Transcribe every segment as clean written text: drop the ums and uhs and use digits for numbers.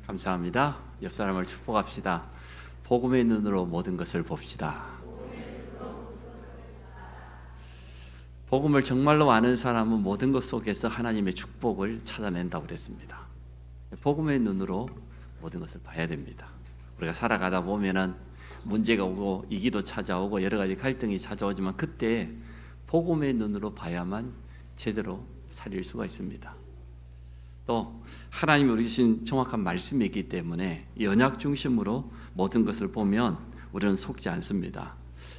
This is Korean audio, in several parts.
감사합니다. 옆 사람을 축복합시다. 복음의 눈으로 모든 것을 봅시다. 복음을 정말로 아는 사람은 모든 것 속에서 하나님의 축복을 찾아낸다고 그랬습니다. 복음의 눈으로 모든 것을 봐야 됩니다. 우리가 살아가다 보면은 문제가 오고 이기도 찾아오고 여러 가지 갈등이 찾아오지만 그때 복음의 눈으로 봐야만 제대로 살릴 수가 있습니다. 또 하나님이 우리 주신 정확한 말씀이 있기 때문에 이 언약 중심으로 모든 것을 보면 우리는 속지 않습니다.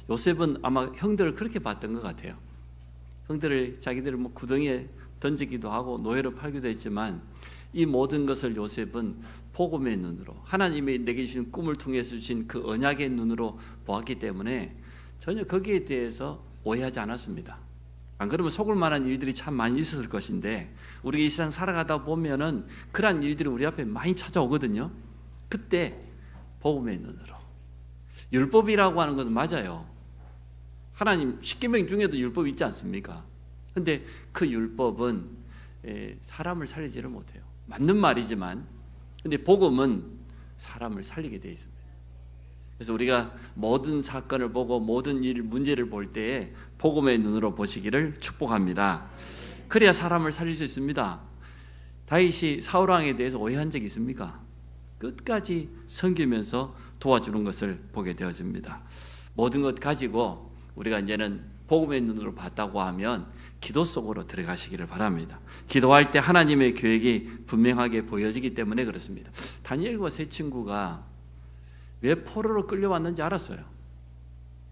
요셉은 아마 형들을 그렇게 봤던 것 같아요. 형들을 자기들을 구덩이에 던지기도 하고 노예로 팔기도 했지만 이 모든 것을 요셉은 복음의 눈으로 하나님이 내게 주신 꿈을 통해서 주신 그 언약의 눈으로 보았기 때문에 전혀 거기에 대해서 오해하지 않았습니다. 안 그러면 속을 만한 일들이 참 많이 있었을 것인데 우리가 이 세상 살아가다 보면은 그러한 일들이 우리 앞에 많이 찾아오거든요. 그때 복음의 눈으로 율법이라고 하는 건 맞아요. 하나님 십계명 중에도 율법이 있지 않습니까? 근데 그 율법은 사람을 살리지를 못해요. 맞는 말이지만 근데 복음은 사람을 살리게 되어 있습니다. 그래서 우리가 모든 사건을 보고 모든 일, 문제를 볼 때에 복음의 눈으로 보시기를 축복합니다. 그래야 사람을 살릴 수 있습니다. 다윗이 사울왕에 대해서 오해한 적이 있습니까? 끝까지 섬기면서 도와주는 것을 보게 되어집니다. 모든 것 가지고 우리가 이제는 복음의 눈으로 봤다고 하면 기도 속으로 들어가시기를 바랍니다. 기도할 때 하나님의 계획이 분명하게 보여지기 때문에 그렇습니다. 다니엘과 세 친구가 왜 포로로 끌려왔는지 알았어요.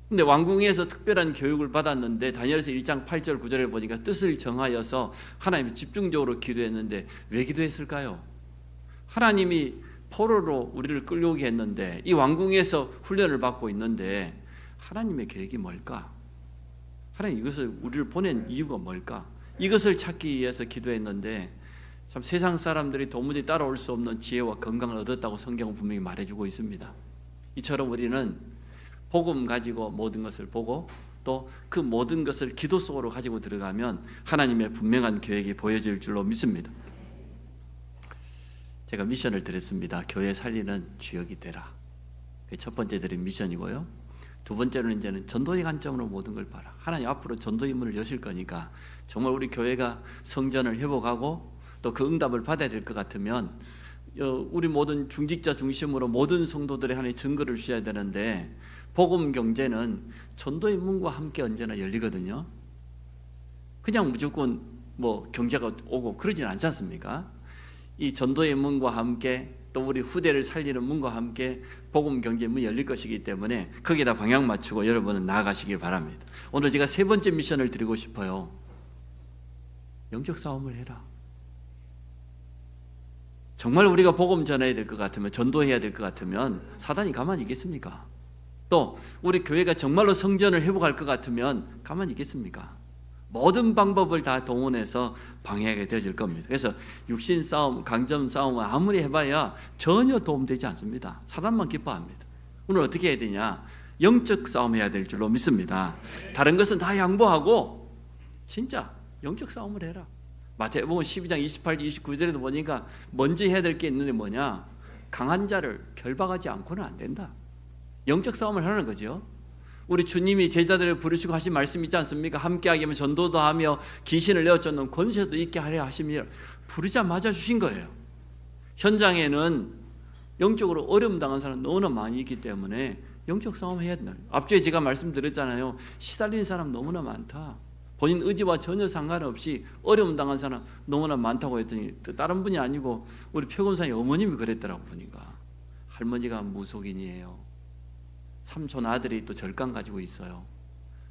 근데 왕궁에서 특별한 교육을 받았는데 다니엘서 1장 8절 9절에 보니까 뜻을 정하여서 하나님이 집중적으로 기도했는데 왜 기도했을까요? 하나님이 포로로 우리를 끌려오게 했는데 이 왕궁에서 훈련을 받고 있는데 하나님의 계획이 뭘까? 하나님 이것을 우리를 보낸 이유가 뭘까? 이것을 찾기 위해서 기도했는데 참 세상 사람들이 도무지 따라올 수 없는 지혜와 건강을 얻었다고 성경은 분명히 말해주고 있습니다. 이처럼 우리는 복음 가지고 모든 것을 보고 또 그 모든 것을 기도 속으로 가지고 들어가면 하나님의 분명한 계획이 보여질 줄로 믿습니다. 제가 미션을 드렸습니다. 교회 살리는 주역이 되라. 그게 첫 번째 드린 미션이고요. 두 번째로는 이제는 전도의 관점으로 모든 걸 봐라. 하나님 앞으로 전도의 문을 여실 거니까 정말 우리 교회가 성전을 회복하고 또 그 응답을 받아야 될 것 같으면 우리 모든 중직자 중심으로 모든 성도들의 하나의 증거를 주셔야 되는데 복음 경제는 전도의 문과 함께 언제나 열리거든요. 그냥 무조건 경제가 오고 그러진 않지 않습니까? 이 전도의 문과 함께 또 우리 후대를 살리는 문과 함께 복음 경제의 문이 열릴 것이기 때문에 거기에다 방향 맞추고 여러분은 나아가시길 바랍니다. 오늘 제가 세 번째 미션을 드리고 싶어요. 영적 싸움을 해라. 정말 우리가 복음 전해야 될 것 같으면 전도해야 될 것 같으면 사단이 가만히 있겠습니까? 또 우리 교회가 정말로 성전을 회복할 것 같으면 가만히 있겠습니까? 모든 방법을 다 동원해서 방해하게 되어질 겁니다. 그래서 육신 싸움, 강점 싸움은 아무리 해봐야 전혀 도움되지 않습니다. 사단만 기뻐합니다. 오늘 어떻게 해야 되냐? 영적 싸움 해야 될 줄로 믿습니다. 다른 것은 다 양보하고 진짜 영적 싸움을 해라. 마태복음 12장 28절 29절에도 보니까 먼저 해야 될 게 있는데 뭐냐? 강한 자를 결박하지 않고는 안 된다. 영적 싸움을 하는 거죠. 우리 주님이 제자들을 부르시고 하신 말씀 있지 않습니까? 함께하게 하면 전도도 하며 귀신을 내어쫓는 권세도 있게 하려 하심이라 부르자마자 주신 거예요. 현장에는 영적으로 어려움 당한 사람 너무나 많이 있기 때문에 영적 싸움 해야 된다. 앞주에 제가 말씀드렸잖아요. 시달리는 사람 너무나 많다. 본인 의지와 전혀 상관없이 어려움 당한 사람 너무나 많다고 했더니 다른 분이 아니고 우리 표건사의 어머님이 그랬더라고. 보니까 할머니가 무속인이에요. 삼촌 아들이 또 절간 가지고 있어요.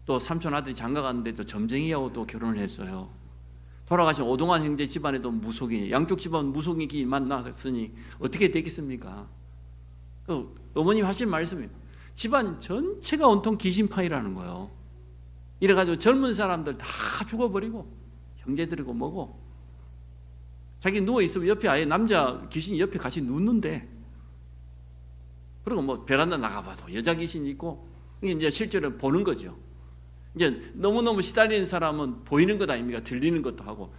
또 삼촌 아들이 장가 갔는데 또 점쟁이하고 또 결혼을 했어요. 돌아가신 오동환 형제 집안에도 무속인이, 양쪽 집안 무속인이 만났으니 어떻게 되겠습니까? 그 어머님 하신 말씀이 집안 전체가 온통 귀신파이라는 거예요. 이래가지고 젊은 사람들 다 죽어버리고 형제들이고 뭐고 자기 누워있으면 옆에 아예 남자 귀신이 옆에 같이 눕는데 그리고 베란다 나가봐도 여자 귀신이 있고 이제 실제로 보는 거죠. 이제 너무너무 시달리는 사람은 보이는 것 아닙니까? 들리는 것도 하고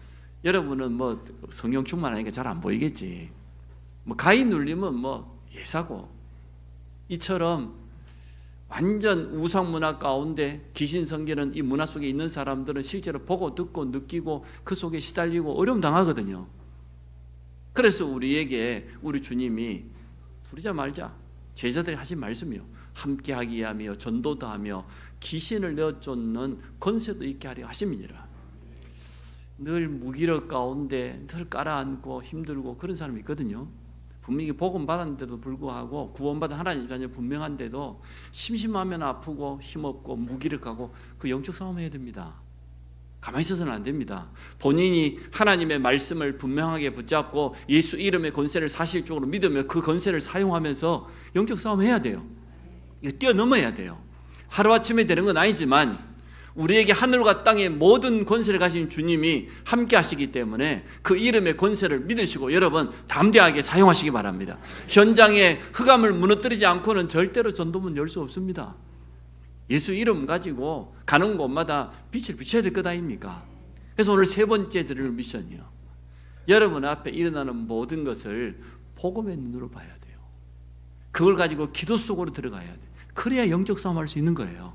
여러분은 성령 충만하니까 잘 안 보이겠지. 가위 눌리면 예사고, 이처럼 완전 우상 문화 가운데 귀신 섬기는 이 문화 속에 있는 사람들은 실제로 보고 듣고 느끼고 그 속에 시달리고 어려움 당하거든요. 그래서 우리에게 우리 주님이 부리자 말자, 제자들이 하신 말씀이요, 함께하기 하며 전도도 하며 귀신을 내어쫓는 권세도 있게 하려 하심이니라. 늘 무기력 가운데 늘 깔아앉고 힘들고 그런 사람이 있거든요. 분명히 복음 받았는데도 불구하고, 구원받은 하나님 자녀 분명한데도 심심하면 아프고 힘없고 무기력하고 그 영적 싸움해야 됩니다. 가만히 있어서는 안 됩니다. 본인이 하나님의 말씀을 분명하게 붙잡고 예수 이름의 권세를 사실적으로 믿으며 그 권세를 사용하면서 영적 싸움해야 돼요. 이거 뛰어넘어야 돼요. 하루아침에 되는 건 아니지만 우리에게 하늘과 땅의 모든 권세를 가진 주님이 함께 하시기 때문에 그 이름의 권세를 믿으시고 여러분 담대하게 사용하시기 바랍니다. 현장에 흑암을 무너뜨리지 않고는 절대로 전도문 열 수 없습니다. 예수 이름 가지고 가는 곳마다 빛을 비춰야 될 것 아닙니까? 그래서 오늘 세 번째 드리는 미션이요, 여러분 앞에 일어나는 모든 것을 복음의 눈으로 봐야 돼요. 그걸 가지고 기도 속으로 들어가야 돼요. 그래야 영적 싸움할 수 있는 거예요.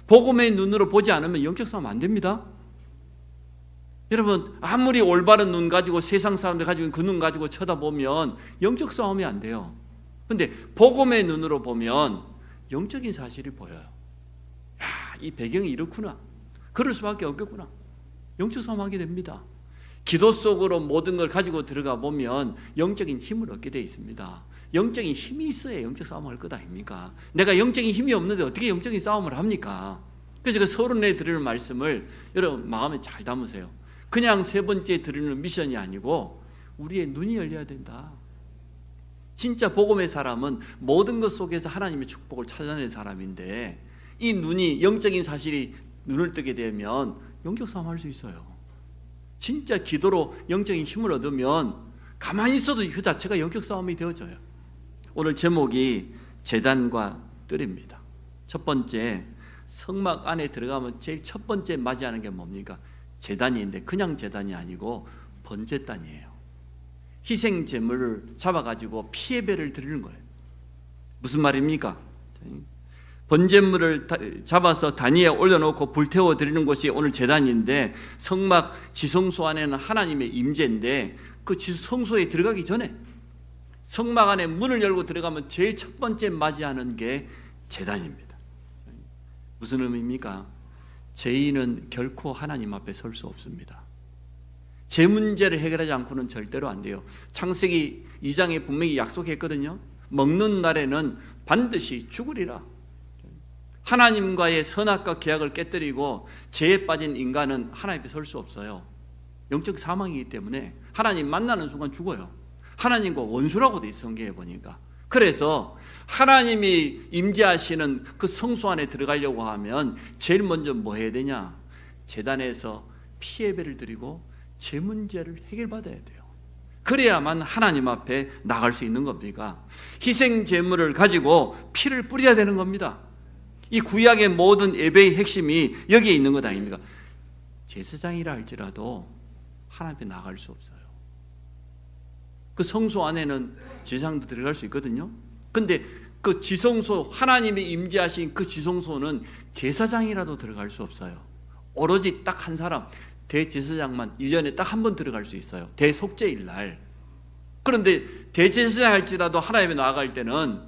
복음의 눈으로 보지 않으면 영적 싸움 안 됩니다. 여러분 아무리 올바른 눈 가지고 세상 사람들 가지고 그 눈 가지고 쳐다보면 영적 싸움이 안 돼요. 그런데 복음의 눈으로 보면 영적인 사실이 보여요. 야, 이 배경이 이렇구나, 그럴 수밖에 없겠구나, 영적 싸움하게 됩니다. 기도 속으로 모든 걸 가지고 들어가 보면 영적인 힘을 얻게 되어 있습니다. 영적인 힘이 있어야 영적 싸움을 할 것 아닙니까? 내가 영적인 힘이 없는데 어떻게 영적인 싸움을 합니까? 그래서 제가 서론에 드리는 말씀을 여러분 마음에 잘 담으세요. 그냥 세 번째 드리는 미션이 아니고 우리의 눈이 열려야 된다. 진짜 복음의 사람은 모든 것 속에서 하나님의 축복을 찾아내는 사람인데, 이 눈이 영적인 사실이 눈을 뜨게 되면 영적 싸움할 수 있어요. 진짜 기도로 영적인 힘을 얻으면 가만히 있어도 그 자체가 영적 싸움이 되어져요. 오늘 제목이 제단과 뜰입니다. 첫 번째, 성막 안에 들어가면 제일 첫 번째 맞이하는 게 뭡니까? 제단인데 그냥 제단이 아니고 번제단이에요. 희생 제물을 잡아가지고 피해배를 드리는 거예요. 무슨 말입니까? 번제물을 잡아서 단 위에 올려놓고 불태워 드리는 것이 오늘 제단인데, 성막 지성소 안에는 하나님의 임재인데 그 지성소에 들어가기 전에 성막 안에 문을 열고 들어가면 제일 첫 번째 맞이하는 게 제단입니다. 무슨 의미입니까? 죄인은 결코 하나님 앞에 설 수 없습니다. 제 문제를 해결하지 않고는 절대로 안 돼요. 창세기 2장에 분명히 약속했거든요. 먹는 날에는 반드시 죽으리라. 하나님과의 선악과 계약을 깨뜨리고 죄에 빠진 인간은 하나님 앞에 설 수 없어요. 영적 사망이기 때문에 하나님 만나는 순간 죽어요. 하나님과 원수라고 돼 있어, 성경에 보니까. 그래서 하나님이 임재하시는 그 성소 안에 들어가려고 하면 제일 먼저 뭐 해야 되냐? 제단에서 피예배를 드리고 제 문제를 해결받아야 돼요. 그래야만 하나님 앞에 나갈 수 있는 겁니다. 희생 제물을 가지고 피를 뿌려야 되는 겁니다. 이 구약의 모든 예배의 핵심이 여기에 있는 것 아닙니까? 제사장이라 할지라도 하나님 앞에 나갈 수 없어요. 그 성소 안에는 제사장도 들어갈 수 있거든요. 근데 그 지성소, 하나님이 임재하신 그 지성소는 제사장이라도 들어갈 수 없어요. 오로지 딱 한 사람, 대제사장만 1년에 딱 한 번 들어갈 수 있어요. 대속죄일 날. 그런데 대제사장 할지라도 하나님에 나아갈 때는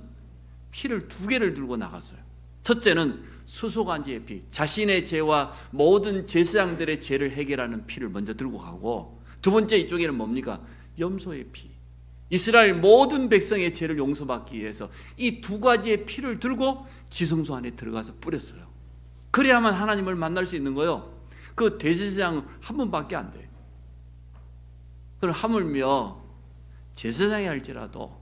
피를 2개를 들고 나갔어요. 첫째는 수소간지의 피, 자신의 죄와 모든 제사장들의 죄를 해결하는 피를 먼저 들고 가고, 두 번째 이쪽에는 뭡니까? 염소의 피, 이스라엘 모든 백성의 죄를 용서받기 위해서 이 2가지의 피를 들고 지성소 안에 들어가서 뿌렸어요. 그래야만 하나님을 만날 수 있는 거예요. 그 대제사장은 한 번밖에 안 돼요. 그럼 하물며 제사장이 할지라도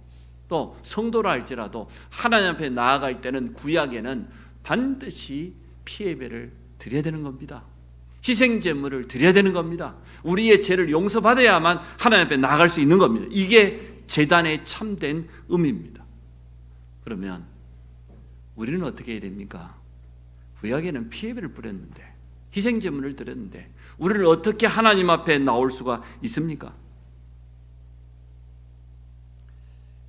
또 성도라 할지라도 하나님 앞에 나아갈 때는 구약에는 반드시 피예배를 드려야 되는 겁니다. 희생제물을 드려야 되는 겁니다. 우리의 죄를 용서받아야만 하나님 앞에 나아갈 수 있는 겁니다. 이게 제단의 참된 의미입니다. 그러면 우리는 어떻게 해야 됩니까? 구약에는 피예배를 뿌렸는데, 희생제물을 드렸는데 우리는 어떻게 하나님 앞에 나올 수가 있습니까?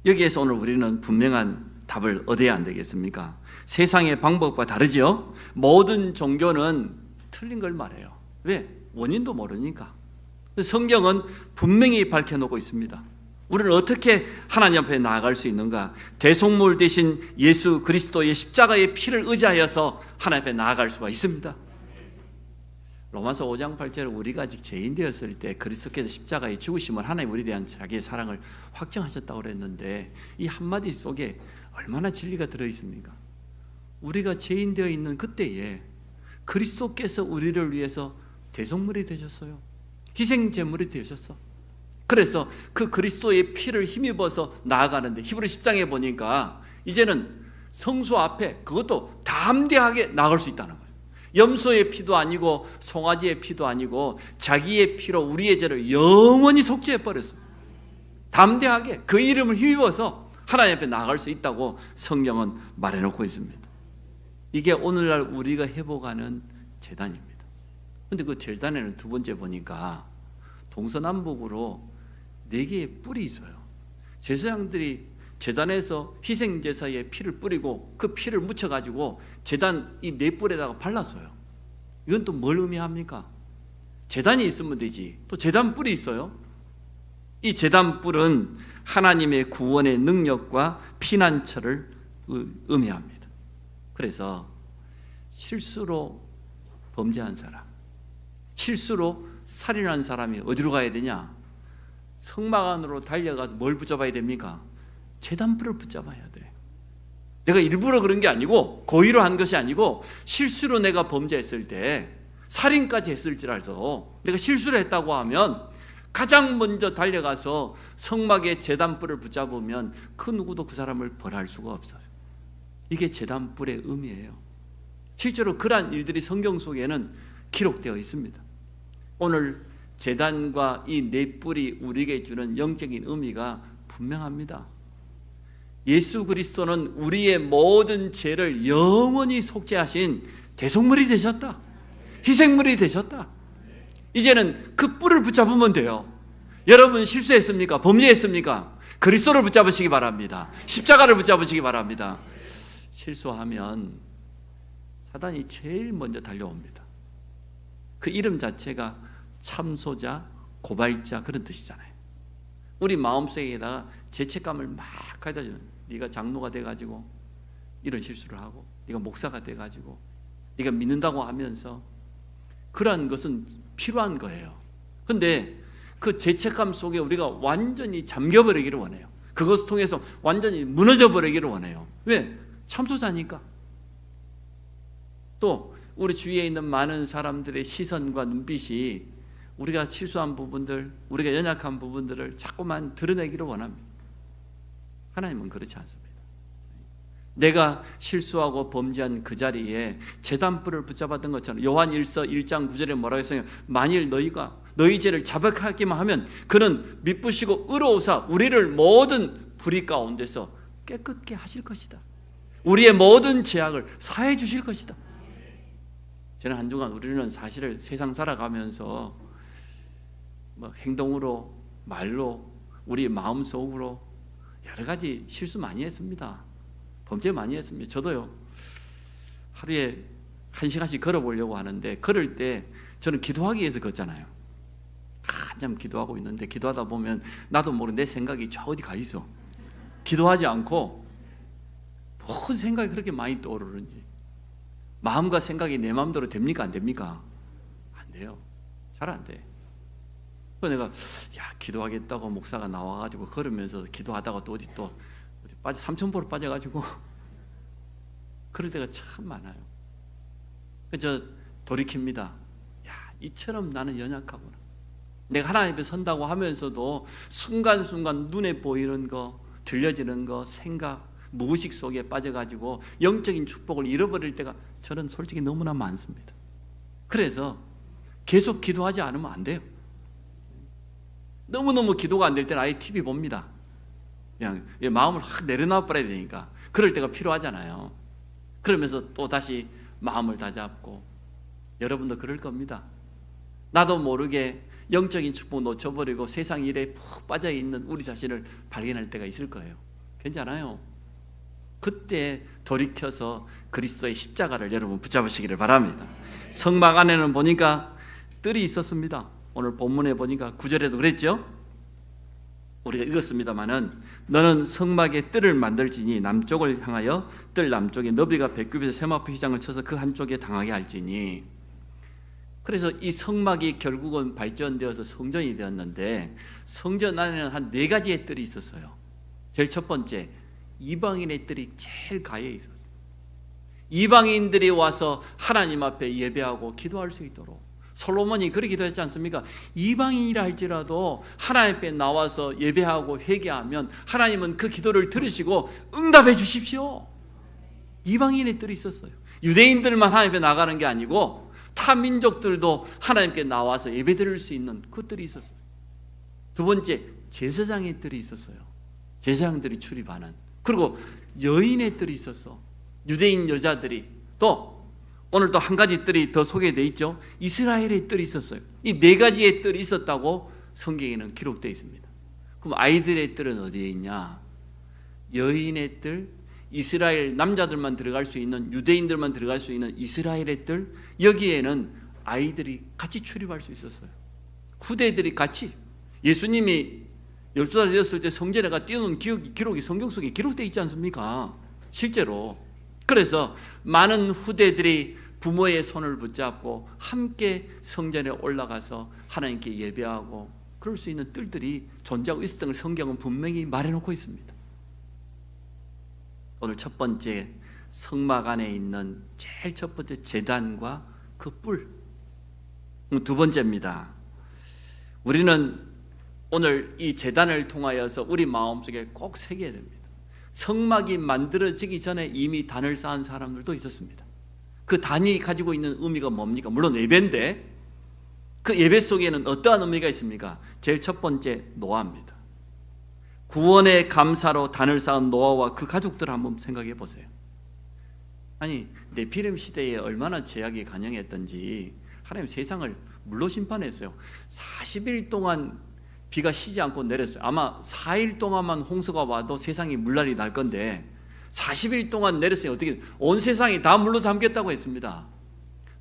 여기에서 오늘 우리는 분명한 답을 얻어야 안 되겠습니까? 세상의 방법과 다르죠? 모든 종교는 틀린 걸 말해요. 왜? 원인도 모르니까. 성경은 분명히 밝혀놓고 있습니다. 우리는 어떻게 하나님 앞에 나아갈 수 있는가? 대속물 대신 예수 그리스도의 십자가의 피를 의지하여서 하나님 앞에 나아갈 수가 있습니다. 로마서 5장 8절에 우리가 아직 죄인 되었을 때 그리스도께서 십자가에 죽으심을 하나님 우리에 대한 자기의 사랑을 확증하셨다고 그랬는데, 이 한마디 속에 얼마나 진리가 들어있습니까? 우리가 죄인 되어 있는 그때에 그리스도께서 우리를 위해서 대속물이 되셨어요. 희생제물이 되셨어. 그래서 그 그리스도의 피를 힘입어서 나아가는데, 히브리 10장에 보니까 이제는 성소 앞에 그것도 담대하게 나갈 수 있다는 거예요. 염소의 피도 아니고 송아지의 피도 아니고 자기의 피로 우리의 죄를 영원히 속죄해 버렸어요. 담대하게 그 이름을 힘입어서 하나님 앞에 나아갈 수 있다고 성경은 말해놓고 있습니다. 이게 오늘날 우리가 회복하는 제단입니다. 그런데 그 제단에는 두 번째 보니까 동서남북으로 4개의 뿔이 있어요. 제사장들이 제단에서 희생제사에 피를 뿌리고 그 피를 묻혀가지고 제단 이 4뿔에다가 발랐어요. 이건 또 뭘 의미합니까? 제단이 있으면 되지. 또 제단 뿔이 있어요. 이 제단 뿔은 하나님의 구원의 능력과 피난처를 의미합니다. 그래서 실수로 범죄한 사람, 실수로 살인한 사람이 어디로 가야 되냐? 성막 안으로 달려가서 뭘 붙잡아야 됩니까? 제단불을 붙잡아야 돼. 내가 일부러 그런 게 아니고, 고의로 한 것이 아니고, 실수로 내가 범죄했을 때, 살인까지 했을지라도 내가 실수를 했다고 하면 가장 먼저 달려가서 성막에 제단불을 붙잡으면 그 누구도 그 사람을 벌할 수가 없어요. 이게 제단불의 의미예요. 실제로 그러한 일들이 성경 속에는 기록되어 있습니다. 오늘 제단과 이 4뿔이 우리에게 주는 영적인 의미가 분명합니다. 예수 그리스도는 우리의 모든 죄를 영원히 속죄하신 대속물이 되셨다. 희생물이 되셨다. 이제는 그 뿔을 붙잡으면 돼요. 여러분 실수했습니까? 범죄했습니까? 그리스도를 붙잡으시기 바랍니다. 십자가를 붙잡으시기 바랍니다. 실수하면 사단이 제일 먼저 달려옵니다. 그 이름 자체가 참소자, 고발자 그런 뜻이잖아요. 우리 마음속에다가 죄책감을 막 가져다 줘요. 네가 장로가 돼가지고 이런 실수를 하고, 네가 목사가 돼가지고 네가 믿는다고 하면서, 그러한 것은 필요한 거예요. 그런데 그 죄책감 속에 우리가 완전히 잠겨버리기를 원해요. 그것을 통해서 완전히 무너져 버리기를 원해요. 왜? 참소자니까. 또 우리 주위에 있는 많은 사람들의 시선과 눈빛이 우리가 실수한 부분들, 우리가 연약한 부분들을 자꾸만 드러내기를 원합니다. 하나님은 그렇지 않습니다. 내가 실수하고 범죄한 그 자리에 제단불을 붙잡았던 것처럼 요한일서 1장 9절에 뭐라고 했어요? 만일 너희가 너희 죄를 자백하기만 하면 그는 미쁘시고 의로우사 우리를 모든 불의 가운데서 깨끗게 하실 것이다. 우리의 모든 죄악을 사해 주실 것이다. 저는 한동안 우리는 사실을 세상 살아가면서 행동으로, 말로, 우리 마음속으로 여러 가지 실수 많이 했습니다. 범죄 많이 했습니다. 저도요. 하루에 1시간씩 걸어보려고 하는데, 걸을 때 저는 기도하기 위해서 걷잖아요. 한참 기도하고 있는데 기도하다 보면 나도 모르게 내 생각이 저 어디 가 있어. 기도하지 않고 무슨 생각이 그렇게 많이 떠오르는지. 마음과 생각이 내 마음대로 됩니까? 안 됩니까? 안 돼요. 잘 안 돼. 그래서 내가 기도하겠다고 목사가 나와가지고 걸으면서 기도하다가 또 어디 빠져 삼천포로 빠져가지고 그럴 때가 참 많아요. 그래서 저 돌이킵니다. 이처럼 나는 연약하구나. 내가 하나님 앞에 선다고 하면서도 순간순간 눈에 보이는 거, 들려지는 거, 생각, 무의식 속에 빠져가지고 영적인 축복을 잃어버릴 때가 저는 솔직히 너무나 많습니다. 그래서 계속 기도하지 않으면 안 돼요. 너무너무 기도가 안 될 때는 아예 TV 봅니다. 그냥 마음을 확 내려놔 버려야 되니까. 그럴 때가 필요하잖아요. 그러면서 또 다시 마음을 다잡고, 여러분도 그럴 겁니다. 나도 모르게 영적인 축복 놓쳐버리고 세상 일에 푹 빠져있는 우리 자신을 발견할 때가 있을 거예요. 괜찮아요. 그때 돌이켜서 그리스도의 십자가를 여러분 붙잡으시기를 바랍니다. 성막 안에는 보니까 뜰이 있었습니다. 오늘 본문에 보니까 9절에도 그랬죠. 우리가 읽었습니다마는 너는 성막에 뜰을 만들지니 남쪽을 향하여 뜰 남쪽에 너비가 100규빗의 세마포 휘장을 쳐서 그 한쪽에 당하게 할지니. 그래서 이 성막이 결국은 발전되어서 성전이 되었는데 성전 안에는 한 4가지의 뜰이 있었어요. 제일 첫 번째, 이방인의 뜰이 제일 가에 있었어요. 이방인들이 와서 하나님 앞에 예배하고 기도할 수 있도록 솔로몬이 그렇게 기도했지 않습니까? 이방인이라 할지라도 하나님 앞에 나와서 예배하고 회개하면 하나님은 그 기도를 들으시고 응답해 주십시오. 이방인의 뜰이 있었어요. 유대인들만 하나님 앞에 나가는 게 아니고 타 민족들도 하나님께 나와서 예배드릴 수 있는 그 뜰이 있었어요. 두 번째, 제사장의 뜰이 있었어요. 제사장들이 출입하는. 그리고 여인의 뜰이 있었어. 유대인 여자들이. 또 오늘 또 한 가지 뜰이 더 소개되어 있죠. 이스라엘의 뜰이 있었어요. 이 4가지의 뜰이 있었다고 성경에는 기록되어 있습니다. 그럼 아이들의 뜰은 어디에 있냐? 여인의 뜰, 이스라엘 남자들만 들어갈 수 있는, 유대인들만 들어갈 수 있는 이스라엘의 뜰, 여기에는 아이들이 같이 출입할 수 있었어요. 후대들이 같이. 예수님이 12살 되었을 때 성전에 가 뛰어놓은 기록이 성경 속에 기록되어 있지 않습니까? 실제로. 그래서 많은 후대들이 부모의 손을 붙잡고 함께 성전에 올라가서 하나님께 예배하고 그럴 수 있는 뜰들이 존재하고 있었던 걸 성경은 분명히 말해놓고 있습니다. 오늘 첫 번째, 성막 안에 있는 제일 첫 번째 제단과 그 뿔. 두 번째입니다. 우리는 오늘 이 제단을 통하여서 우리 마음속에 꼭 새겨야 됩니다. 성막이 만들어지기 전에 이미 단을 쌓은 사람들도 있었습니다. 그 단이 가지고 있는 의미가 뭡니까? 물론 예배인데 그 예배 속에는 어떠한 의미가 있습니까? 제일 첫 번째, 노아입니다. 구원의 감사로 단을 쌓은 노아와 그 가족들을 한번 생각해 보세요. 아니, 네피림 시대에 얼마나 죄악이 간영했던지 하나님 세상을 물로 심판했어요. 40일 동안 비가 쉬지 않고 내렸어요. 아마 4일 동안만 홍수가 와도 세상이 물난리 날 건데 40일 동안 내렸어요. 어떻게 온 세상이 다 물로 잠겼다고 했습니다.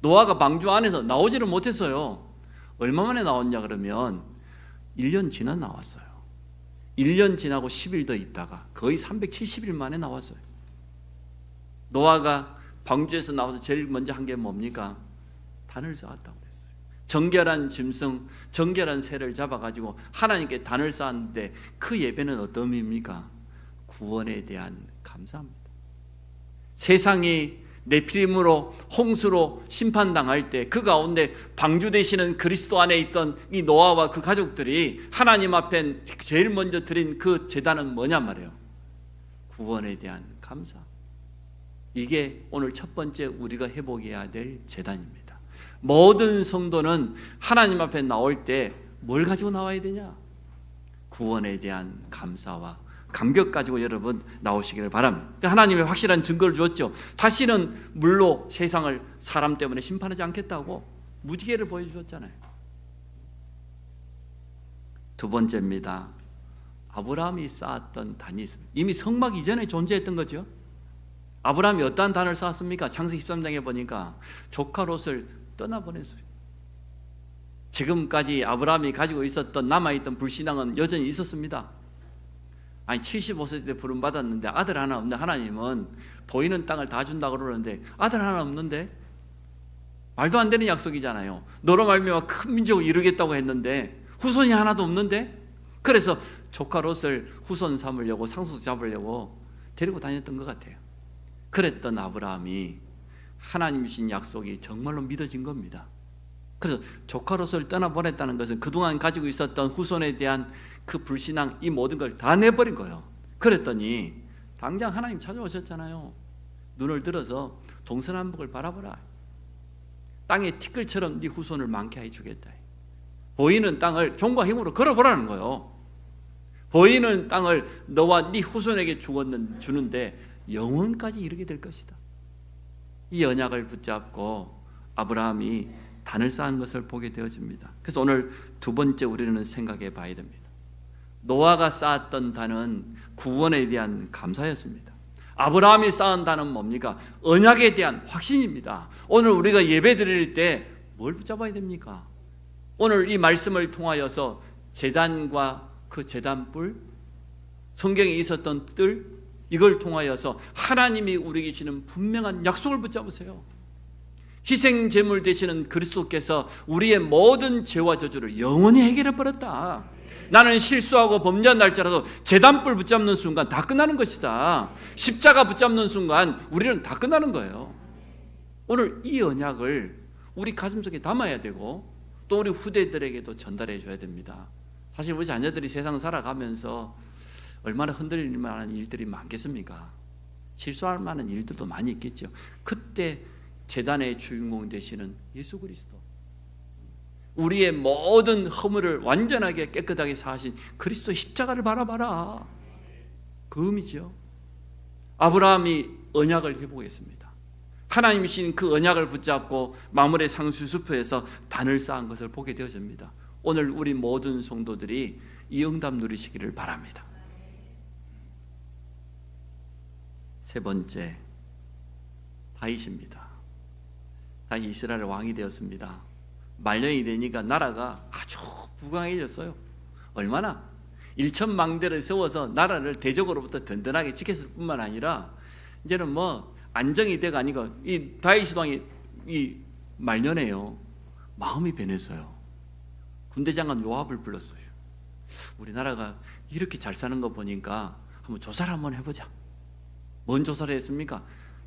노아가 방주 안에서 나오지를 못했어요. 얼마 만에 나왔냐 그러면 1년 지나 나왔어요. 1년 지나고 10일 더 있다가 거의 370일 만에 나왔어요. 노아가 방주에서 나와서 제일 먼저 한 게 뭡니까? 단을 쌓았다고 그랬어요. 정결한 짐승, 정결한 새를 잡아가지고 하나님께 단을 쌓았는데 그 예배는 어떤 의미입니까? 구원에 대한 감사합니다. 세상이 네피림으로 홍수로 심판당할 때 그 가운데 방주 되시는 그리스도 안에 있던 이 노아와 그 가족들이 하나님 앞에 제일 먼저 드린 그 제단은 뭐냐 말이에요. 구원에 대한 감사. 이게 오늘 첫 번째 우리가 회복해야 될 제단입니다. 모든 성도는 하나님 앞에 나올 때 뭘 가지고 나와야 되냐? 구원에 대한 감사와 감격 가지고 여러분 나오시기를 바랍니다. 하나님의 확실한 증거를 주었죠. 다시는 물로 세상을 사람 때문에 심판하지 않겠다고 무지개를 보여주셨잖아요. 두 번째입니다. 아브라함이 쌓았던 단이 있습니다. 이미 성막 이전에 존재했던 거죠. 아브라함이 어떠한 단을 쌓았습니까? 창세기 13장에 보니까 조카 롯을 떠나보냈어요. 지금까지 아브라함이 가지고 있었던 남아있던 불신앙은 여전히 있었습니다. 아니 75세 때 부름 받았는데 아들 하나 없는데 하나님은 보이는 땅을 다 준다고 그러는데 아들 하나 없는데 말도 안 되는 약속이잖아요. 너로 말미암아 큰 민족을 이루겠다고 했는데 후손이 하나도 없는데 그래서 조카 롯을 후손 삼으려고 상속 잡으려고 데리고 다녔던 것 같아요. 그랬던 아브라함이 하나님 주신 약속이 정말로 믿어진 겁니다. 그래서 조카 롯을 떠나보냈다는 것은 그동안 가지고 있었던 후손에 대한 그 불신앙 이 모든 걸 다 내버린 거예요. 그랬더니 당장 하나님 찾아오셨잖아요. 눈을 들어서 동서남북을 바라보라. 땅의 티끌처럼 네 후손을 많게 해주겠다. 보이는 땅을 종과 힘으로 걸어보라는 거예요. 보이는 땅을 너와 네 후손에게 주는데 영원까지 이르게 될 것이다. 이 언약을 붙잡고 아브라함이 단을 쌓은 것을 보게 되어집니다. 그래서 오늘 두 번째 우리는 생각해 봐야 됩니다. 노아가 쌓았던 단은 구원에 대한 감사였습니다. 아브라함이 쌓은 단은 뭡니까? 언약에 대한 확신입니다. 오늘 우리가 예배 드릴 때 뭘 붙잡아야 됩니까? 오늘 이 말씀을 통하여서 제단과 그 제단불, 성경에 있었던 뜰, 이걸 통하여서 하나님이 우리에게 주시는 분명한 약속을 붙잡으세요. 희생 제물 되시는 그리스도께서 우리의 모든 죄와 저주를 영원히 해결해 버렸다. 나는 실수하고 범죄한 날짜라도 제단불 붙잡는 순간 다 끝나는 것이다. 십자가 붙잡는 순간 우리는 다 끝나는 거예요. 오늘 이 언약을 우리 가슴속에 담아야 되고 또 우리 후대들에게도 전달해 줘야 됩니다. 사실 우리 자녀들이 세상 살아가면서 얼마나 흔들릴 만한 일들이 많겠습니까? 실수할 만한 일들도 많이 있겠죠. 그때 제단의 주인공 되시는 예수 그리스도, 우리의 모든 허물을 완전하게 깨끗하게 사하신 그리스도의 십자가를 바라봐라. 그 의미죠. 아브라함이 언약을 회복했습니다. 하나님이 주신 그 언약을 붙잡고 마물의 상수수표에서 단을 쌓은 것을 보게 되어집니다. 오늘 우리 모든 성도들이 이 응답 누리시기를 바랍니다. 세 번째, 다윗입니다. 다윗 이스라엘 왕이 되었습니다. 말년이 되니까 나라가 아주 부강해졌어요. 얼마나? 1,000망대를 세워서 나라를 대적으로부터 든든하게 지켰을 뿐만 아니라 이제는 안정이 돼가 아니고 이 다윗 왕이 이 말년에요 마음이 변했어요. 군대 장관 요압을 불렀어요. 우리나라가 이렇게 잘 사는 거 보니까 한번 조사를 한번 해보자. 뭔 조사를 했습니까?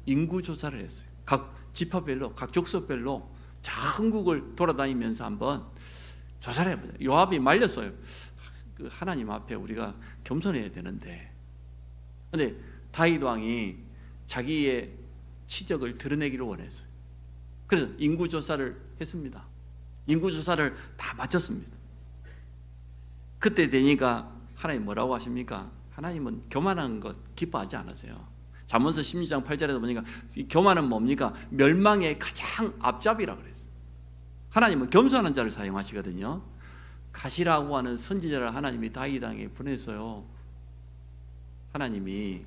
인구 조사를 했어요. 각 지파별로, 각 족속별로 전국을 돌아다니면서 한번 조사를 해보자. 요압이 말렸어요. 그 하나님 앞에 우리가 겸손해야 되는데, 근데 다윗 왕이 자기의 치적을 드러내기를 원했어요. 그래서 인구조사를 했습니다. 인구조사를 다 마쳤습니다. 그때 되니까 하나님 뭐라고 하십니까? 하나님은 교만한 것 기뻐하지 않으세요. 잠언서 16장 8절에도 보니까 이 교만은 뭡니까? 멸망의 가장 앞잡이라고 그랬어요. 하나님은 겸손한 자를 사용하시거든요. 가시라고 하는 선지자를 하나님이 다윗 왕에게 보내서요, 하나님이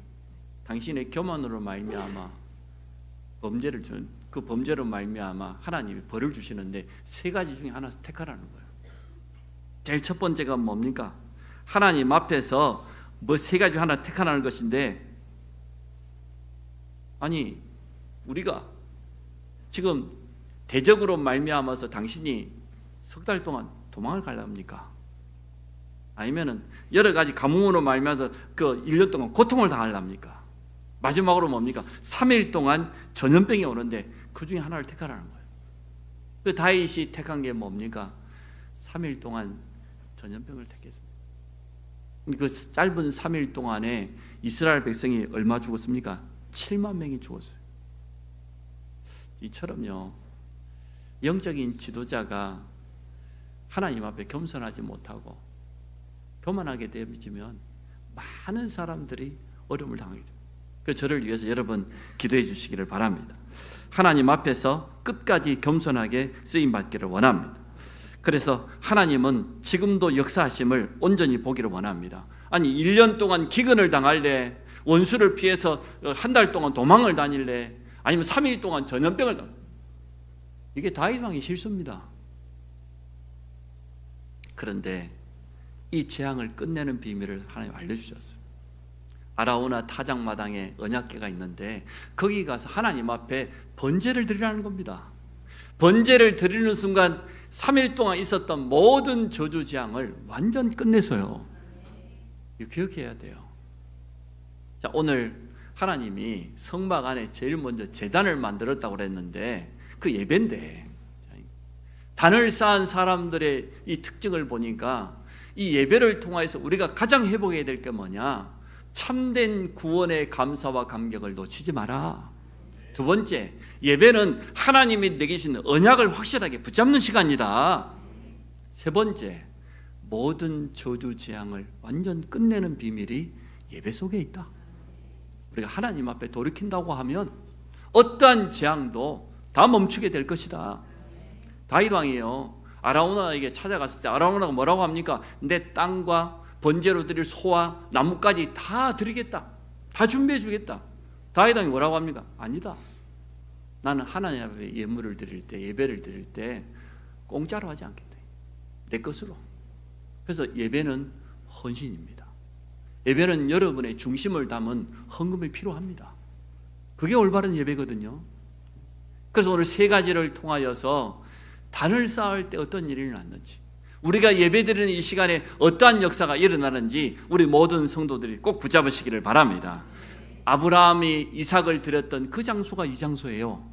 당신의 교만으로 말미암아 범죄를 준 그 범죄로 말미암아 하나님이 벌을 주시는데 세 가지 중에 하나 택하라는 거예요. 제일 첫 번째가 뭡니까? 하나님 앞에서 세 가지 하나 택하라는 것인데, 아니 우리가 지금 대적으로 말미암아서 당신이 석 달 동안 도망을 가렵니까? 아니면은 여러 가지 가뭄으로 말미암아서 그 1년 동안 고통을 당하렵니까? 마지막으로 뭡니까? 3일 동안 전염병이 오는데 그 중에 하나를 택하라는 거예요. 그 다윗이 택한 게 뭡니까? 3일 동안 전염병을 택했습니다. 그 짧은 3일 동안에 이스라엘 백성이 얼마 죽었습니까? 7만 명이 죽었어요. 이처럼요, 영적인 지도자가 하나님 앞에 겸손하지 못하고 교만하게 되어지면 많은 사람들이 어려움을 당하게 됩니다. 그 저를 위해서 여러분 기도해 주시기를 바랍니다. 하나님 앞에서 끝까지 겸손하게 쓰임받기를 원합니다. 그래서 하나님은 지금도 역사하심을 온전히 보기를 원합니다. 아니 1년 동안 기근을 당할래, 원수를 피해서 한 달 동안 도망을 다닐래, 아니면 3일 동안 전염병을 당할래, 이게 다윗 왕의 실수입니다. 그런데 이 재앙을 끝내는 비밀을 하나님 알려주셨어요. 아라우나 타작마당에 언약궤가 있는데 거기 가서 하나님 앞에 번제를 드리라는 겁니다. 번제를 드리는 순간 3일 동안 있었던 모든 저주 재앙을 완전 끝냈어요. 이거 기억해야 돼요. 자, 오늘 하나님이 성막 안에 제일 먼저 제단을 만들었다고 그랬는데 그 예배인데, 단을 쌓은 사람들의 이 특징을 보니까 이 예배를 통해서 우리가 가장 회복해야 될 게 뭐냐? 참된 구원의 감사와 감격을 놓치지 마라. 두 번째, 예배는 하나님이 내게 주신 언약을 확실하게 붙잡는 시간이다. 세 번째, 모든 저주 재앙을 완전 끝내는 비밀이 예배 속에 있다. 우리가 하나님 앞에 돌이킨다고 하면 어떠한 재앙도 다 멈추게 될 것이다. 다윗 왕이요, 아라우나에게 찾아갔을 때 아라우나가 뭐라고 합니까? 내 땅과 번제로 드릴 소와 나뭇가지 다 드리겠다, 다 준비해 주겠다. 다윗 왕이 뭐라고 합니까? 아니다. 나는 하나님 앞에 예물을 드릴 때, 예배를 드릴 때 공짜로 하지 않겠다, 내 것으로. 그래서 예배는 헌신입니다. 예배는 여러분의 중심을 담은 헌금이 필요합니다. 그게 올바른 예배거든요. 그래서 오늘 세 가지를 통하여서 단을 쌓을 때 어떤 일이 일어났는지, 우리가 예배드리는 이 시간에 어떠한 역사가 일어나는지 우리 모든 성도들이 꼭 붙잡으시기를 바랍니다. 아브라함이 이삭을 드렸던 그 장소가 이 장소예요.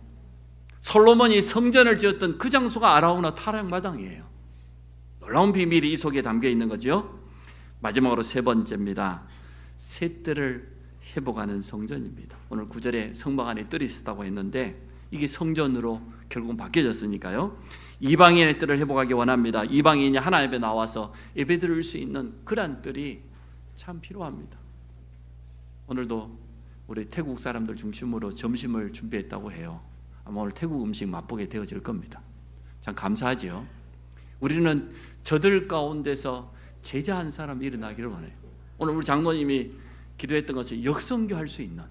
솔로몬이 성전을 지었던 그 장소가 아라우나 타락마당이에요. 놀라운 비밀이 이 속에 담겨 있는 거죠. 마지막으로 세 번째입니다. 새 뜰을 회복하는 성전입니다. 오늘 9절에 성막 안에 뜰이 있었다고 했는데 이게 성전으로 결국은 바뀌어졌으니까요. 이방인의 뜰을 회복하기 원합니다. 이방인이 하나님 앞에 나와서 예배드릴 수 있는 그런 뜰이 참 필요합니다. 오늘도 우리 태국 사람들 중심으로 점심을 준비했다고 해요. 아마 오늘 태국 음식 맛보게 되어질 겁니다. 참 감사하죠. 우리는 저들 가운데서 제자 한 사람 일어나기를 원해요. 오늘 우리 장로님이 기도했던 것은 역성교할 수 있는,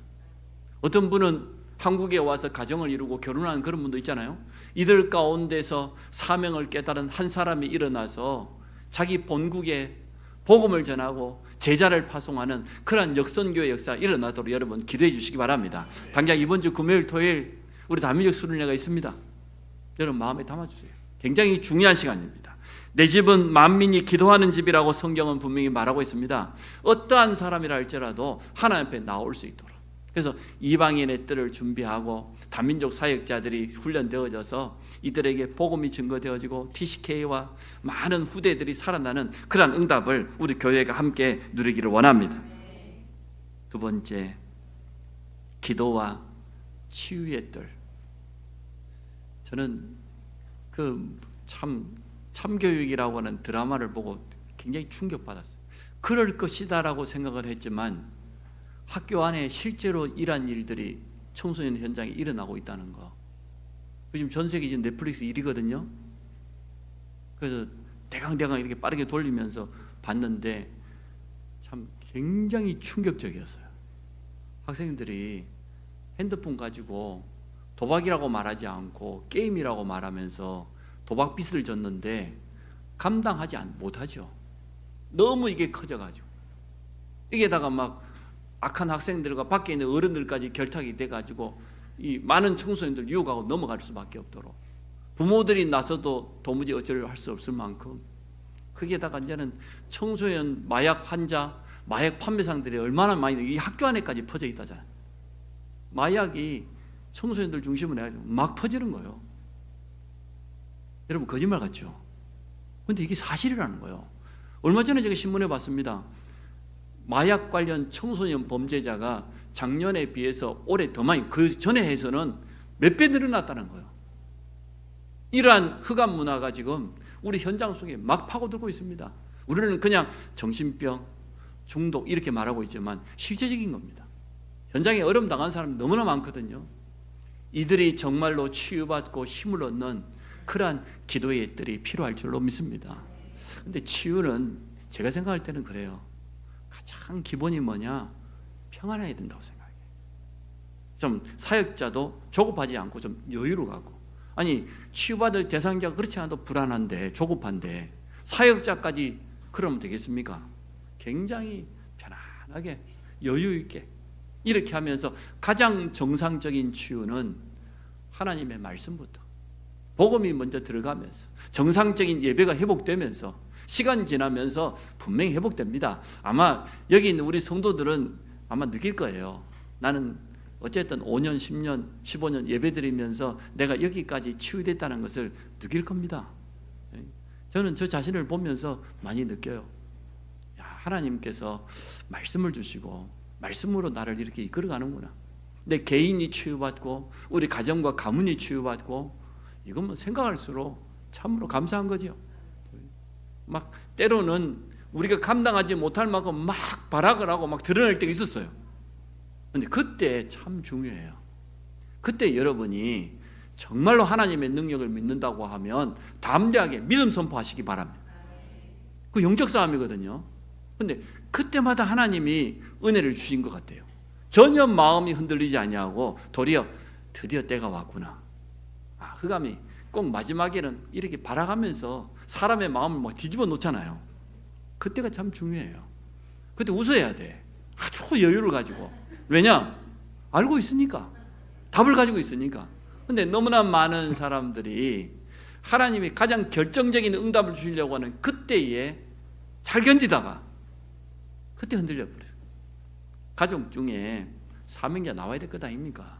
어떤 분은 한국에 와서 가정을 이루고 결혼하는 그런 분도 있잖아요. 이들 가운데서 사명을 깨달은 한 사람이 일어나서 자기 본국에 복음을 전하고 제자를 파송하는 그러한 역선교의 역사가 일어나도록 여러분 기도해 주시기 바랍니다. 당장 이번 주 금요일 토요일 우리 다민족 수련회가 있습니다. 여러분 마음에 담아주세요. 굉장히 중요한 시간입니다. 내 집은 만민이 기도하는 집이라고 성경은 분명히 말하고 있습니다. 어떠한 사람이라 할지라도 하나님 앞에 나올 수 있도록, 그래서 이방인의 뜰을 준비하고 다민족 사역자들이 훈련되어져서 이들에게 복음이 증거되어지고 TCK와 많은 후대들이 살아나는 그러한 응답을 우리 교회가 함께 누리기를 원합니다. 두 번째, 기도와 치유의 뜰. 저는 그 참교육이라고 하는 드라마를 보고 굉장히 충격받았어요. 그럴 것이다라고 생각을 했지만 학교 안에 실제로 이러한 일들이 청소년 현장에 일어나고 있다는 거. 요즘 전 세계 지금 넷플릭스 1위거든요. 그래서 대강대강 이렇게 빠르게 돌리면서 봤는데 참 굉장히 충격적이었어요. 학생들이 핸드폰 가지고 도박이라고 말하지 않고 게임이라고 말하면서 도박 빚을 졌는데 감당하지 못하죠. 너무 이게 커져가지고, 이게다가 막 악한 학생들과 밖에 있는 어른들까지 결탁이 돼가지고 이 많은 청소년들 유혹하고 넘어갈 수밖에 없도록 부모들이 나서도 도무지 어쩌려 할 수 없을 만큼, 거기에다가 이제는 청소년 마약 환자, 마약 판매상들이 얼마나 많이 이 학교 안에까지 퍼져 있다잖아요. 마약이 청소년들 중심으로 해가지고 막 퍼지는 거예요. 여러분 거짓말 같죠? 근데 이게 사실이라는 거예요. 얼마 전에 제가 신문에 봤습니다. 마약 관련 청소년 범죄자가 작년에 비해서 올해 더 많이, 그 전에 해서는 몇 배 늘어났다는 거예요. 이러한 흑암 문화가 지금 우리 현장 속에 막 파고들고 있습니다. 우리는 그냥 정신병, 중독 이렇게 말하고 있지만 실제적인 겁니다. 현장에 어려움 당한 사람이 너무나 많거든요. 이들이 정말로 치유받고 힘을 얻는 그러한 기도의 뜰이 필요할 줄로 믿습니다. 근데 치유는 제가 생각할 때는 그래요. 가장 기본이 뭐냐? 평안해야 된다고 생각해요. 좀 사역자도 조급하지 않고 좀 여유로가고, 아니 치유받을 대상자가 그렇지 않아도 불안한데 조급한데 사역자까지 그러면 되겠습니까? 굉장히 편안하게 여유 있게 이렇게 하면서 가장 정상적인 치유는 하나님의 말씀부터 복음이 먼저 들어가면서 정상적인 예배가 회복되면서 시간 지나면서 분명히 회복됩니다. 아마 여기 있는 우리 성도들은 아마 느낄 거예요. 나는 어쨌든 5년, 10년, 15년 예배드리면서 내가 여기까지 치유됐다는 것을 느낄 겁니다. 저는 저 자신을 보면서 많이 느껴요. 야, 하나님께서 말씀을 주시고 말씀으로 나를 이렇게 이끌어가는구나. 내 개인이 치유받고 우리 가정과 가문이 치유받고, 이건 뭐 생각할수록 참으로 감사한 거죠. 막 때로는 우리가 감당하지 못할 만큼 막 발악을 하고 막 드러낼 때가 있었어요. 그런데 그때 참 중요해요. 그때 여러분이 정말로 하나님의 능력을 믿는다고 하면 담대하게 믿음 선포하시기 바랍니다. 그 영적 싸움이거든요. 근데 그때마다 하나님이 은혜를 주신 것 같아요. 전혀 마음이 흔들리지 아니하고 도리어 드디어 때가 왔구나. 흑암이 꼭 마지막에는 이렇게 바라가면서 사람의 마음을 막 뒤집어 놓잖아요. 그때가 참 중요해요. 그때 웃어야 돼. 아주 여유를 가지고. 왜냐? 알고 있으니까. 답을 가지고 있으니까. 근데 너무나 많은 사람들이 하나님이 가장 결정적인 응답을 주시려고 하는 그때에 잘 견디다가 그때 흔들려 버려요. 가족 중에 사명자 나와야 될 것 아닙니까?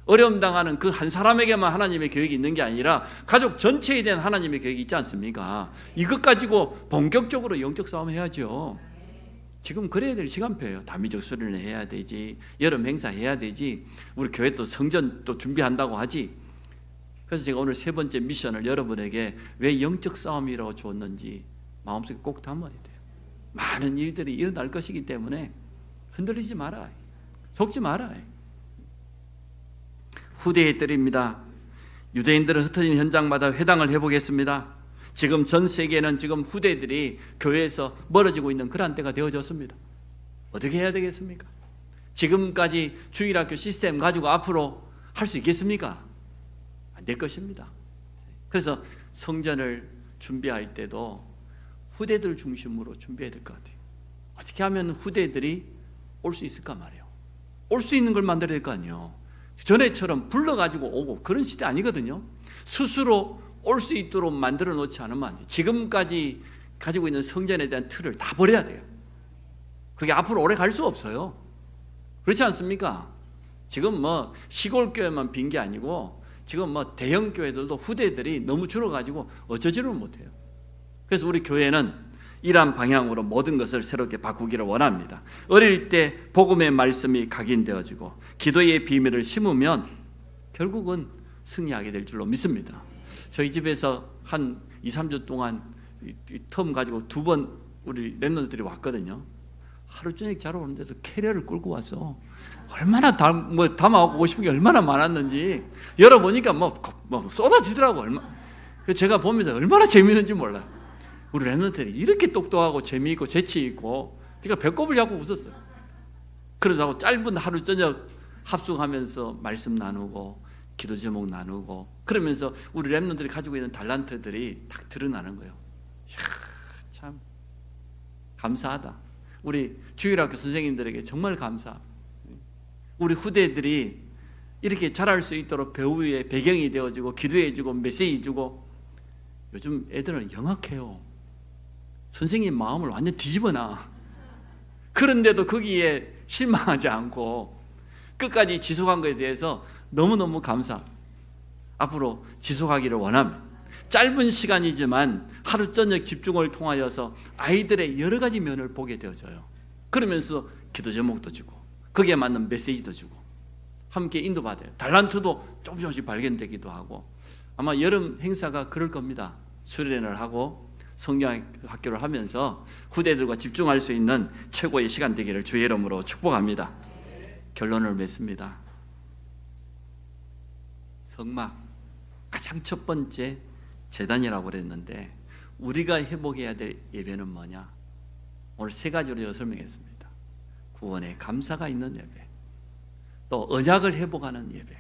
어려움 당하는 그 한 사람에게만 하나님의 계획이 있는 게 아니라 가족 전체에 대한 하나님의 계획이 있지 않습니까? 이것 가지고 본격적으로 영적 싸움 해야죠. 지금 그래야 될 시간표예요. 다미적 수련을 해야 되지, 여름 행사 해야 되지, 우리 교회 또 성전 또 준비한다고 하지. 그래서 제가 오늘 세 번째 미션을 여러분에게 왜 영적 싸움이라고 주었는지 마음속에 꼭 담아야 돼요. 많은 일들이 일어날 것이기 때문에 흔들리지 마라, 속지 마라. 후대의 뜰입니다. 유대인들은 흩어진 현장마다 회당을 해보겠습니다. 지금 전 세계는 지금 후대들이 교회에서 멀어지고 있는 그런 때가 되어졌습니다. 어떻게 해야 되겠습니까? 지금까지 주일학교 시스템 가지고 앞으로 할 수 있겠습니까? 안 될 것입니다. 그래서 성전을 준비할 때도 후대들 중심으로 준비해야 될 것 같아요. 어떻게 하면 후대들이 올 수 있을까 말이에요. 올 수 있는 걸 만들어야 될 거 아니에요. 전에처럼 불러가지고 오고 그런 시대 아니거든요. 스스로 올 수 있도록 만들어 놓지 않으면 안 돼요. 지금까지 가지고 있는 성전에 대한 틀을 다 버려야 돼요. 그게 앞으로 오래 갈 수 없어요. 그렇지 않습니까? 지금 뭐 시골 교회만 빈 게 아니고 지금 뭐 대형 교회들도 후대들이 너무 줄어가지고 어쩌지를 못해요. 그래서 우리 교회는 이러한 방향으로 모든 것을 새롭게 바꾸기를 원합니다. 어릴 때 복음의 말씀이 각인되어지고 기도의 비밀을 심으면 결국은 승리하게 될 줄로 믿습니다. 저희 집에서 한 2, 3주 동안 이 텀 가지고 2번 우리 랩런들이 왔거든요. 하루 종일 자러 오는데도 캐리어를 끌고 와서 얼마나 담아오고 싶은 게 얼마나 많았는지 열어보니까 뭐 쏟아지더라고. 제가 보면서 얼마나 재미있는지 몰라요. 우리 랩런들이 이렇게 똑똑하고 재미있고 재치있고 제가 배꼽을 잡고 웃었어요. 그러다고 짧은 하루 저녁 합숙하면서 말씀 나누고 기도 제목 나누고 그러면서 우리 랩런들이 가지고 있는 달란트들이 딱 드러나는 거예요. 이야, 참 감사하다. 우리 주일학교 선생님들에게 정말 감사합니다. 우리 후대들이 이렇게 자랄 수 있도록 배우의 배경이 되어지고 기도해주고 메시지 주고. 요즘 애들은 영악해요. 선생님 마음을 완전 뒤집어놔. 그런데도 거기에 실망하지 않고 끝까지 지속한 것에 대해서 너무너무 감사. 앞으로 지속하기를 원합니다. 짧은 시간이지만 하루 저녁 집중을 통하여서 아이들의 여러 가지 면을 보게 되어져요. 그러면서 기도 제목도 주고 거기에 맞는 메시지도 주고 함께 인도받아요. 달란트도 조금씩 발견되기도 하고. 아마 여름 행사가 그럴 겁니다. 수련을 하고 성경학교를 하면서 후대들과 집중할 수 있는 최고의 시간 되기를 주의 이름으로 축복합니다. 결론을 맺습니다. 성막 가장 첫 번째 제단이라고 그랬는데 우리가 회복해야 될 예배는 뭐냐? 오늘 세 가지로 설명했습니다. 구원의 감사가 있는 예배, 또 언약을 회복하는 예배,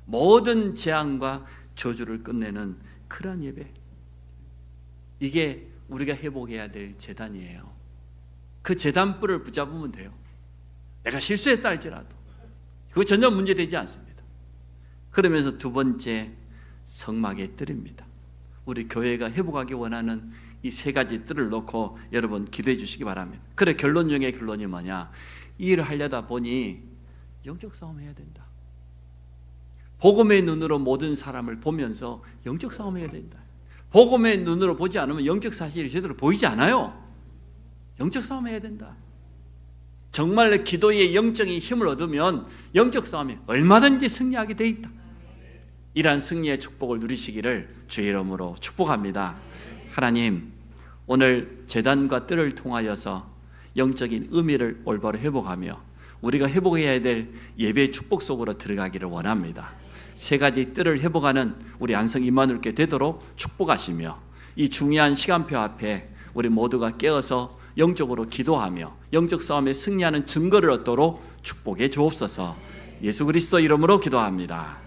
모든 재앙과 저주를 끝내는 그러한 예배. 이게 우리가 회복해야 될 제단이에요. 그 제단불을 붙잡으면 돼요. 내가 실수했다 할지라도 그거 전혀 문제되지 않습니다. 그러면서 두 번째 성막의 뜰입니다. 우리 교회가 회복하기 원하는 이 세 가지 뜰을 놓고 여러분 기도해 주시기 바랍니다. 그래, 결론 중에 결론이 뭐냐? 이 일을 하려다 보니 영적 싸움 해야 된다. 복음의 눈으로 모든 사람을 보면서 영적 싸움 해야 된다. 복음의 눈으로 보지 않으면 영적 사실이 제대로 보이지 않아요. 영적 싸움 해야 된다. 정말 기도의 영적인 힘을 얻으면 영적 싸움에 얼마든지 승리하게 돼 있다. 이러한 승리의 축복을 누리시기를 주의 이름으로 축복합니다. 하나님, 오늘 제단과 뜰을 통하여서 영적인 의미를 올바로 회복하며 우리가 회복해야 될 예배의 축복 속으로 들어가기를 원합니다. 세 가지 뜰을 회복하는 우리 안성 임마누엘교회 되도록 축복하시며 이 중요한 시간표 앞에 우리 모두가 깨어서 영적으로 기도하며 영적 싸움에 승리하는 증거를 얻도록 축복해 주옵소서. 예수 그리스도 이름으로 기도합니다.